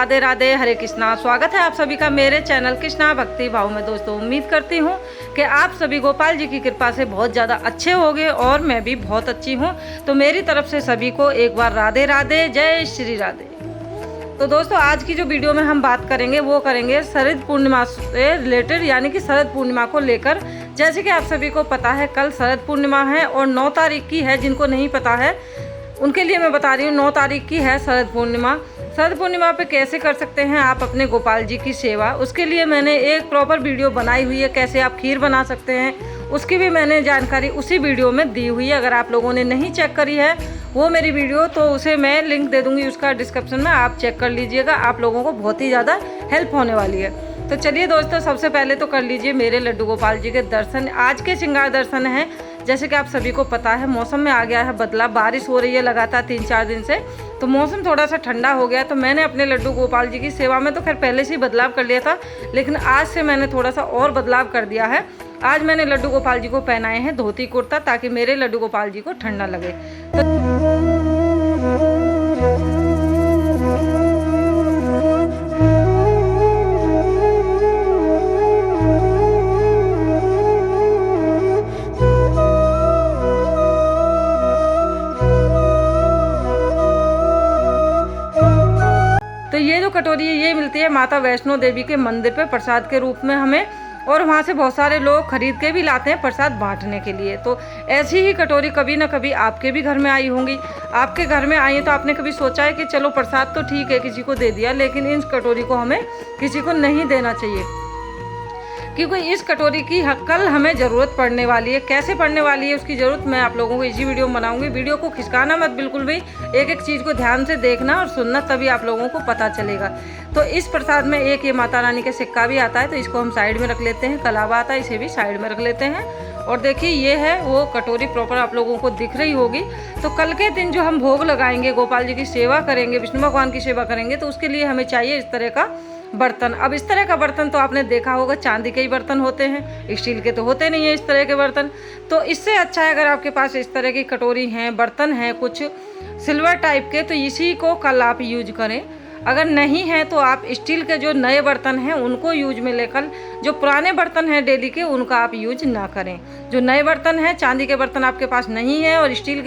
राधे राधे, हरे कृष्णा। स्वागत है आप सभी का मेरे चैनल कृष्णा भक्ति भाव में। दोस्तों उम्मीद करती हूँ कि आप सभी गोपाल जी की कृपा से बहुत ज़्यादा अच्छे होंगे और मैं भी बहुत अच्छी हूँ। तो मेरी तरफ से सभी को एक बार राधे राधे, जय श्री राधे। तो दोस्तों आज की जो वीडियो में हम बात करेंगे वो करेंगे शरद पूर्णिमा से रिलेटेड, यानी कि शरद पूर्णिमा को लेकर। जैसे कि आप सभी को पता है कल शरद पूर्णिमा है और 9 तारीख की है। जिनको नहीं पता है उनके लिए मैं बता रही हूँ, 9 तारीख की है शरद पूर्णिमा। शरद पूर्णिमा पे कैसे कर सकते हैं आप अपने गोपाल जी की सेवा, उसके लिए मैंने एक प्रॉपर वीडियो बनाई हुई है। कैसे आप खीर बना सकते हैं उसकी भी मैंने जानकारी उसी वीडियो में दी हुई है। अगर आप लोगों ने नहीं चेक करी है वो मेरी वीडियो, तो उसे मैं लिंक दे दूँगी उसका डिस्क्रिप्शन में, आप चेक कर लीजिएगा। आप लोगों को बहुत ही ज़्यादा हेल्प होने वाली है। तो चलिए दोस्तों, सबसे पहले तो कर लीजिए मेरे लड्डू गोपाल जी के दर्शन। आज के श्रृंगार दर्शन हैं। जैसे कि आप सभी को पता है मौसम में आ गया है बदलाव, बारिश हो रही है लगातार 3-4 दिन से, तो मौसम थोड़ा सा ठंडा हो गया। तो मैंने अपने लड्डू गोपाल जी की सेवा में तो खैर पहले से ही बदलाव कर लिया था, लेकिन आज से मैंने थोड़ा सा और बदलाव कर दिया है। आज मैंने लड्डू गोपाल जी को पहनाए हैं धोती कुर्ता, ताकि मेरे लड्डू गोपाल जी को ठंडा लगे। तो ये जो कटोरी है ये मिलती है माता वैष्णो देवी के मंदिर पे प्रसाद के रूप में हमें, और वहाँ से बहुत सारे लोग खरीद के भी लाते हैं प्रसाद बांटने के लिए। तो ऐसी ही कटोरी कभी ना कभी आपके भी घर में आई होंगी। आपके घर में आई है तो आपने कभी सोचा है कि चलो प्रसाद तो ठीक है किसी को दे दिया, लेकिन इस कटोरी को हमें किसी को नहीं देना चाहिए, क्योंकि इस कटोरी की कल हमें ज़रूरत पड़ने वाली है। कैसे पड़ने वाली है उसकी ज़रूरत मैं आप लोगों को इसी वीडियो में बनाऊंगी। वीडियो को खिसकाना मत बिल्कुल भी, एक एक चीज़ को ध्यान से देखना और सुनना, तभी आप लोगों को पता चलेगा। तो इस प्रसाद में एक ये माता रानी का सिक्का भी आता है, तो इसको हम साइड में रख लेते हैं। कलावा आता है, इसे भी साइड में रख लेते हैं। और देखिए ये है वो कटोरी प्रॉपर आप लोगों को दिख रही होगी। तो कल के दिन जो हम भोग लगाएंगे, गोपाल जी की सेवा करेंगे, विष्णु भगवान की सेवा करेंगे, तो उसके लिए हमें चाहिए इस तरह का बर्तन। अब इस तरह का बर्तन तो आपने देखा होगा चांदी के ही बर्तन होते हैं, स्टील के तो होते नहीं है इस तरह के बर्तन। तो इससे अच्छा है अगर आपके पास इस तरह की कटोरी हैं, बर्तन हैं कुछ सिल्वर टाइप के, तो इसी को कल आप यूज करें। अगर नहीं है तो आप स्टील के जो नए बर्तन हैं उनको यूज में लेकर, जो पुराने बर्तन हैं डेली के उनका आप यूज ना करें। जो नए बर्तन हैं, चांदी के बर्तन आपके पास नहीं है और स्टील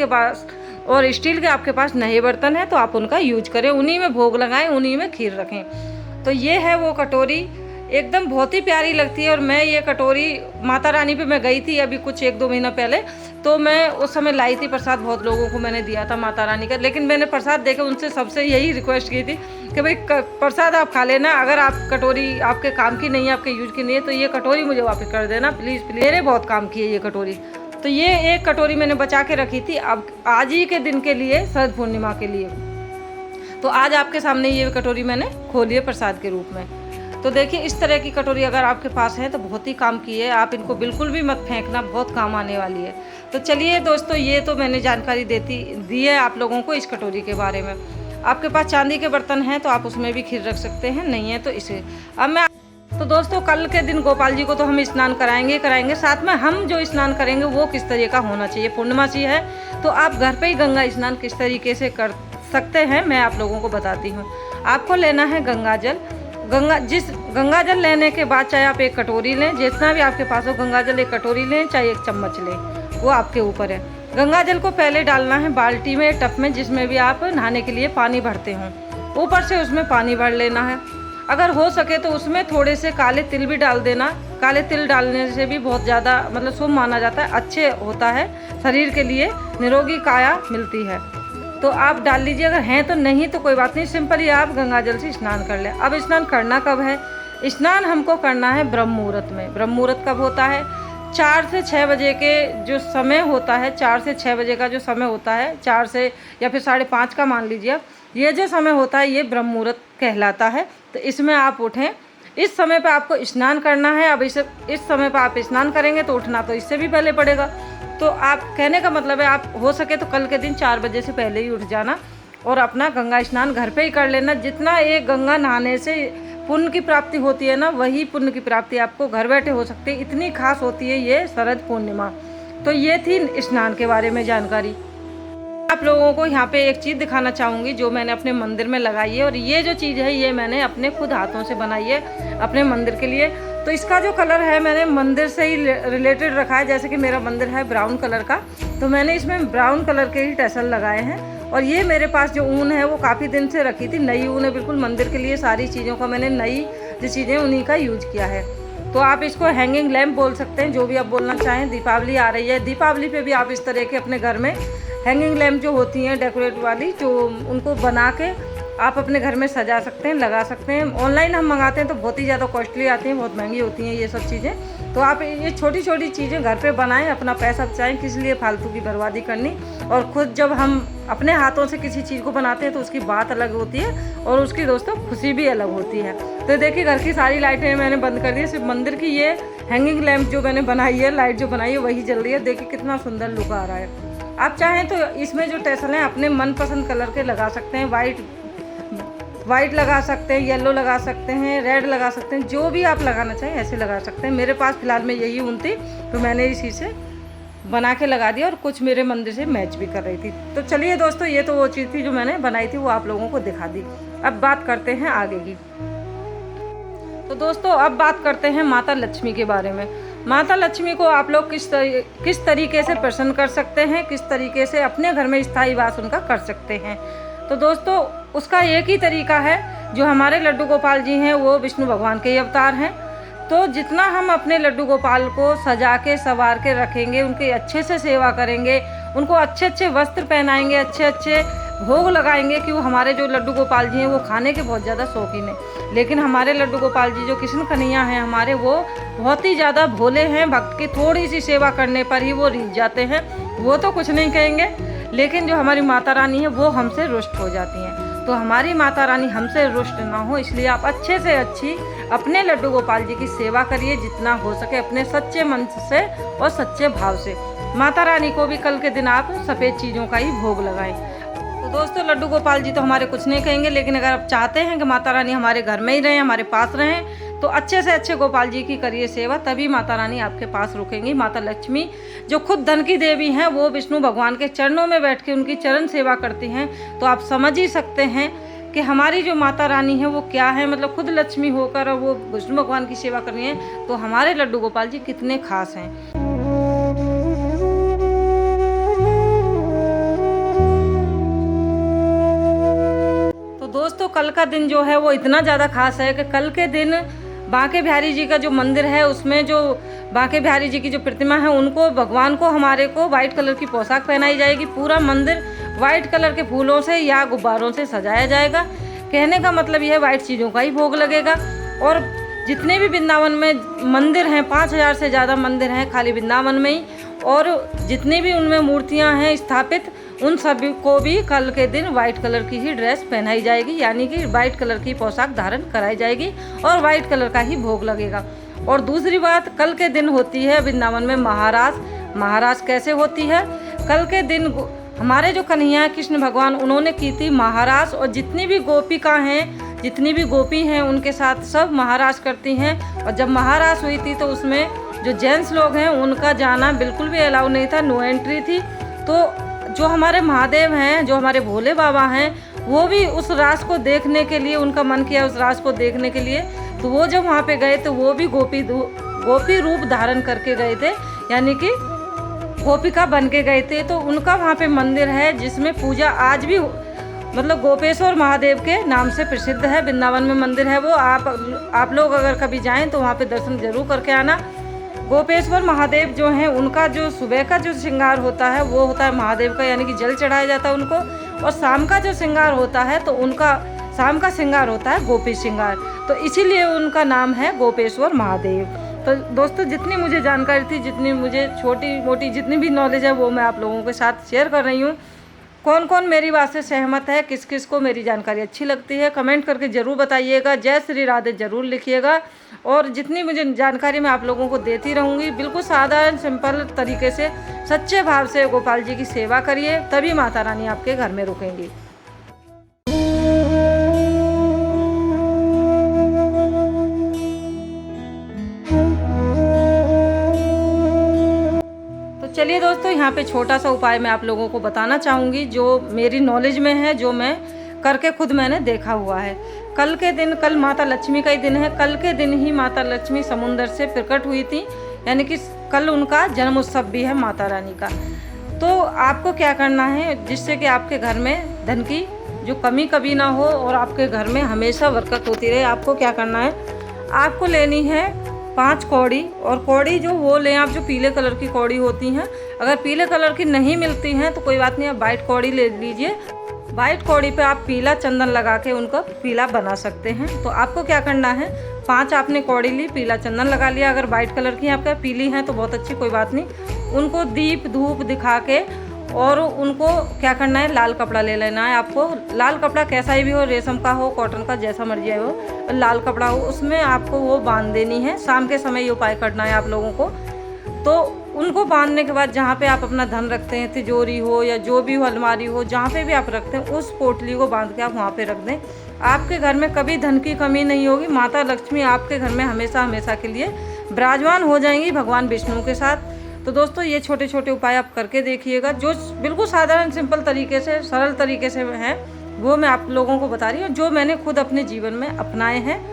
के आपके पास नए बर्तन हैं, तो आप उनका यूज करें, उन्हीं में भोग लगाएं, उन्हीं में खीर रखें। तो ये है वो कटोरी, एकदम बहुत ही प्यारी लगती है। और मैं ये कटोरी माता रानी पे मैं गई थी अभी कुछ 1-2 महीना पहले, तो मैं उस समय लाई थी प्रसाद, बहुत लोगों को मैंने दिया था माता रानी का। लेकिन मैंने प्रसाद देके उनसे सबसे यही रिक्वेस्ट की थी कि भाई प्रसाद आप खा लेना, अगर आप कटोरी आपके काम की नहीं है, आपके यूज की नहीं है, तो ये कटोरी मुझे वापस कर देना प्लीज़ प्लीज़। मेरे बहुत काम की है ये कटोरी। तो ये एक कटोरी मैंने बचा के रखी थी अब आज ही के दिन के लिए, शरद पूर्णिमा के लिए। तो आज आपके सामने ये कटोरी मैंने खोली है प्रसाद के रूप में। तो देखिए इस तरह की कटोरी अगर आपके पास है तो बहुत ही काम की है, आप इनको बिल्कुल भी मत फेंकना, बहुत काम आने वाली है। तो चलिए दोस्तों, ये तो मैंने जानकारी दी है आप लोगों को इस कटोरी के बारे में। आपके पास चांदी के बर्तन हैं तो आप उसमें भी खीर रख सकते हैं, नहीं है तो इसे। अब मैं तो दोस्तों कल के दिन गोपाल जी को तो हम स्नान कराएंगे, साथ में हम जो स्नान करेंगे वो किस तरीके का होना चाहिए। पूर्णिमासी है तो आप घर पे ही गंगा स्नान किस तरीके से कर सकते हैं मैं आप लोगों को बताती हूँ। आपको लेना है गंगा जल। गंगा जल लेने के बाद चाहे आप एक कटोरी लें, जितना भी आपके पास हो गंगा जल, एक कटोरी लें चाहे एक चम्मच लें, वो आपके ऊपर है। गंगा जल को पहले डालना है बाल्टी में, टब में, जिसमें भी आप नहाने के लिए पानी भरते हों, ऊपर से उसमें पानी भर लेना है। अगर हो सके तो उसमें थोड़े से काले तिल भी डाल देना। काले तिल डालने से भी बहुत ज़्यादा मतलब शुभ माना जाता है, अच्छे होता है शरीर के लिए, निरोगी काया मिलती है। तो आप डाल लीजिए, अगर हैं तो, नहीं तो कोई बात नहीं, सिंपल ही आप गंगा जल से स्नान कर लें। अब स्नान करना कब है? स्नान हमको करना है ब्रह्म मुहूर्त में। ब्रह्म मुहूर्त कब होता है? 4 से 6 बजे के जो समय होता है, 4 से 6 बजे का जो समय होता है, 4 से या फिर 5:30 का मान लीजिए आप, ये जो समय होता है ये ब्रह्म मुहूर्त कहलाता है। तो इसमें आप उठें, इस समय पे आपको स्नान करना है। अब इस समय पे आप स्नान करेंगे तो उठना तो इससे भी पहले पड़ेगा। तो आप कहने का मतलब है आप हो सके तो कल के दिन 4 बजे से पहले ही उठ जाना और अपना गंगा स्नान घर पे ही कर लेना। जितना एक गंगा नहाने से पुण्य की प्राप्ति होती है ना, वही पुण्य की प्राप्ति आपको घर बैठे हो सकती है। इतनी खास होती है ये शरद पूर्णिमा। तो ये थी स्नान के बारे में जानकारी। आप लोगों को यहाँ पे एक चीज़ दिखाना चाहूँगी जो मैंने अपने मंदिर में लगाई है, और ये जो चीज़ है ये मैंने अपने खुद हाथों से बनाई है अपने मंदिर के लिए। तो इसका जो कलर है मैंने मंदिर से ही रिलेटेड रखा है, जैसे कि मेरा मंदिर है ब्राउन कलर का, तो मैंने इसमें ब्राउन कलर के ही टैसल लगाए हैं। और ये मेरे पास जो ऊन है वो काफ़ी दिन से रखी थी, नई ऊन है बिल्कुल। मंदिर के लिए सारी चीज़ों का मैंने नई जो चीज़ें उन्हीं का यूज किया है। तो आप इसको हैंगिंग लैम्प बोल सकते हैं, जो भी आप बोलना चाहें। दीपावली आ रही है, दीपावली पे भी आप इस तरह के अपने घर में हैंगिंग लैम्प जो होती हैं डेकोरेट वाली, जो उनको बना के आप अपने घर में सजा सकते हैं, लगा सकते हैं। ऑनलाइन हम मंगाते हैं तो बहुत ही ज़्यादा कॉस्टली आती हैं, बहुत महंगी होती हैं ये सब चीज़ें। तो आप ये छोटी छोटी चीज़ें घर पे बनाएं, अपना पैसा बचाएं, किस लिए फालतू की बर्बादी करनी। और ख़ुद जब हम अपने हाथों से किसी चीज़ को बनाते हैं तो उसकी बात अलग होती है और उसकी दोस्तों खुशी भी अलग होती है। तो देखिए घर की सारी लाइटें मैंने बंद कर दी, सिर्फ मंदिर की ये हैंगिंग लैम्प जो मैंने बनाई है, लाइट जो बनाई है वही जल रही है। देखिए कितना सुंदर लुक आ रहा है। आप चाहें तो इसमें जो टैसल हैं अपने मनपसंद कलर के लगा सकते हैं। वाइट लगा सकते हैं, येलो लगा सकते हैं, रेड लगा सकते हैं, जो भी आप लगाना चाहें ऐसे लगा सकते हैं। मेरे पास फ़िलहाल में यही ऊन थी तो मैंने इसी से बना के लगा दिया, और कुछ मेरे मंदिर से मैच भी कर रही थी। तो चलिए दोस्तों, ये तो वो चीज़ थी जो मैंने बनाई थी, वो आप लोगों को दिखा दी। अब बात करते हैं आगे की। तो दोस्तों अब बात करते हैं माता लक्ष्मी के बारे में। माता लक्ष्मी को आप लोग किस तरीके से प्रसन्न कर सकते हैं, किस तरीके से अपने घर में स्थायी वास उनका कर सकते हैं। तो दोस्तों उसका एक ही तरीका है, जो हमारे लड्डू गोपाल जी हैं वो विष्णु भगवान के ही अवतार हैं। तो जितना हम अपने लड्डू गोपाल को सजा के संवार के रखेंगे, उनकी अच्छे से सेवा करेंगे, उनको अच्छे अच्छे वस्त्र पहनाएंगे, अच्छे अच्छे भोग लगाएंगे, कि वो हमारे जो लड्डू गोपाल जी हैं वो खाने के बहुत ज़्यादा शौकीन हैं। लेकिन हमारे लड्डू गोपाल जी जो कृष्ण कन्हैया हैं हमारे, वो बहुत ही ज़्यादा भोले हैं। भक्त की थोड़ी सी सेवा करने पर ही वो रीझ जाते हैं, वो तो कुछ नहीं कहेंगे। लेकिन जो हमारी माता रानी है वो हमसे रुष्ट हो जाती हैं। तो हमारी माता रानी हमसे रुष्ट ना हो, इसलिए आप अच्छे से अच्छी अपने लड्डू गोपाल जी की सेवा करिए, जितना हो सके अपने सच्चे मन से और सच्चे भाव से। माता रानी को भी कल के दिन आप सफ़ेद चीज़ों का ही भोग लगाएं। तो दोस्तों लड्डू गोपाल जी तो हमारे कुछ नहीं कहेंगे, लेकिन अगर आप चाहते हैं कि माता रानी हमारे घर में ही रहें, हमारे पास रहें, तो अच्छे से अच्छे गोपाल जी की करिए सेवा, तभी माता रानी आपके पास रुकेंगी। माता लक्ष्मी जो खुद धन की देवी हैं, वो विष्णु भगवान के चरणों में बैठ के उनकी चरण सेवा करती हैं। तो आप समझ ही सकते हैं कि हमारी जो माता रानी है वो क्या है, मतलब खुद लक्ष्मी होकर और वो विष्णु भगवान की सेवा कर रही हैं, तो हमारे लड्डू गोपाल जी कितने खास हैं। तो दोस्तों कल का दिन जो है वो इतना ज़्यादा खास है कि कल के दिन बांके बिहारी जी का जो मंदिर है, उसमें जो बांके बिहारी जी की जो प्रतिमा है, उनको भगवान को हमारे को वाइट कलर की पोशाक पहनाई जाएगी। पूरा मंदिर वाइट कलर के फूलों से या गुब्बारों से सजाया जाएगा। कहने का मतलब यह है वाइट चीज़ों का ही भोग लगेगा। और जितने भी वृंदावन में मंदिर हैं, 5000 से ज़्यादा मंदिर हैं खाली वृंदावन में ही, और जितनी भी उनमें मूर्तियां हैं स्थापित, उन सभी को भी कल के दिन वाइट कलर की ही ड्रेस पहनाई जाएगी, यानी कि वाइट कलर की पोशाक धारण कराई जाएगी और वाइट कलर का ही भोग लगेगा। और दूसरी बात, कल के दिन होती है वृंदावन में महारास कैसे होती है? कल के दिन हमारे जो कन्हैया कृष्ण भगवान, उन्होंने की थी महारास, और जितनी भी गोपिका हैं, जितनी भी गोपी हैं, उनके साथ सब महारास करती हैं। और जब महारास हुई थी तो उसमें जो जेंट्स लोग हैं उनका जाना बिल्कुल भी अलाउ नहीं था, नो एंट्री थी। तो जो हमारे महादेव हैं, जो हमारे भोले बाबा हैं, वो भी उस रास को देखने के लिए, उनका मन किया उस रास को देखने के लिए, तो वो जब वहाँ पे गए तो वो भी गोपी रूप धारण करके गए थे, यानी कि गोपिका बन के गए थे। तो उनका वहाँ पे मंदिर है जिसमें पूजा आज भी मतलब गोपेश्वर महादेव के नाम से प्रसिद्ध है। वृंदावन में मंदिर है वो, आप लोग अगर कभी जाएं तो वहाँ पे दर्शन जरूर करके आना। गोपेश्वर महादेव जो हैं, उनका जो सुबह का जो श्रृंगार होता है वो होता है महादेव का, यानी कि जल चढ़ाया जाता है उनको, और शाम का जो श्रृंगार होता है तो उनका शाम का श्रृंगार होता है गोपी श्रृंगार, तो इसीलिए उनका नाम है गोपेश्वर महादेव। तो दोस्तों जितनी मुझे जानकारी थी, जितनी मुझे छोटी मोटी जितनी भी नॉलेज है, वो मैं आप लोगों के साथ शेयर कर रही हूँ। कौन कौन मेरी बात से सहमत है, किस किस को मेरी जानकारी अच्छी लगती है, कमेंट करके ज़रूर बताइएगा। जय श्री राधे ज़रूर लिखिएगा। और जितनी मुझे जानकारी मैं आप लोगों को देती रहूँगी, बिल्कुल साधारण सिंपल तरीके से सच्चे भाव से गोपाल जी की सेवा करिए, तभी माता रानी आपके घर में रुकेंगी। चलिए दोस्तों, यहाँ पे छोटा सा उपाय मैं आप लोगों को बताना चाहूँगी जो मेरी नॉलेज में है, जो मैं करके खुद मैंने देखा हुआ है। कल माता लक्ष्मी का ही दिन है। कल के दिन ही माता लक्ष्मी समुंदर से प्रकट हुई थी, यानी कि कल उनका जन्म उत्सव भी है माता रानी का। तो आपको क्या करना है, जिससे कि आपके घर में धन की जो कमी कभी ना हो और आपके घर में हमेशा बरकत होती रहे। आपको क्या करना है, आपको लेनी है 5 कौड़ी, और कौड़ी जो वो लें आप जो पीले कलर की कौड़ी होती हैं। अगर पीले कलर की नहीं मिलती हैं तो कोई बात नहीं, आप वाइट कौड़ी ले लीजिए। वाइट कौड़ी पे आप पीला चंदन लगा के उनको पीला बना सकते हैं। तो आपको क्या करना है, 5 आपने कौड़ी ली, पीला चंदन लगा लिया। अगर वाइट कलर की आपका पीली है तो बहुत अच्छी, कोई बात नहीं। उनको दीप धूप दिखा के और उनको क्या करना है, लाल कपड़ा ले लेना है आपको। लाल कपड़ा कैसा ही भी हो, रेशम का हो, कॉटन का, जैसा मर्जी है हो, लाल कपड़ा हो, उसमें आपको वो बांध देनी है। शाम के समय ये उपाय करना है आप लोगों को। तो उनको बांधने के बाद जहाँ पे आप अपना धन रखते हैं, तिजोरी हो या जो भी हो, अलमारी हो, जहाँ पे भी आप रखते हैं, उस पोटली को बांध के आप वहाँ पे रख दें। आपके घर में कभी धन की कमी नहीं होगी। माता लक्ष्मी आपके घर में हमेशा हमेशा के लिए विराजमान हो जाएंगी भगवान विष्णु के साथ। तो दोस्तों, ये छोटे छोटे उपाय आप करके देखिएगा, जो बिल्कुल साधारण सिंपल तरीके से, सरल तरीके से हैं, वो मैं आप लोगों को बता रही हूँ। जो मैंने खुद अपने जीवन में अपनाए हैं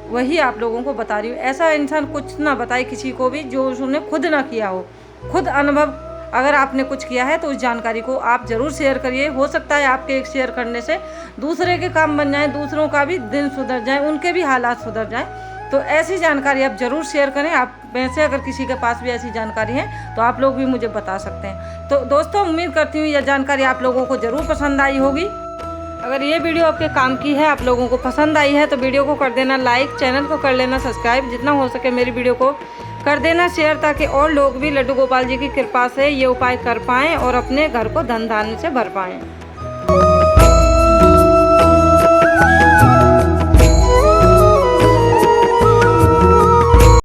वही आप लोगों को बता रही हूँ। ऐसा इंसान कुछ ना बताए किसी को भी जो उसने खुद ना किया हो। खुद अनुभव अगर आपने कुछ किया है तो उस जानकारी को आप ज़रूर शेयर करिए। हो सकता है आपके एक शेयर करने से दूसरे के काम बन जाए, दूसरों का भी दिन सुधर जाए, उनके भी हालात सुधर जाएं। तो ऐसी जानकारी आप ज़रूर शेयर करें। आप में से अगर किसी के पास भी ऐसी जानकारी है तो आप लोग भी मुझे बता सकते हैं। तो दोस्तों, उम्मीद करती हूँ यह जानकारी आप लोगों को ज़रूर पसंद आई होगी। अगर ये वीडियो आपके काम की है, आप लोगों को पसंद आई है, तो वीडियो को कर देना लाइक, चैनल को कर लेना सब्सक्राइब, जितना हो सके मेरी वीडियो को कर देना शेयर, ताकि और लोग भी लड्डू गोपाल जी की कृपा से ये उपाय कर पाएँ और अपने घर को धन धान्य से भर पाएँ।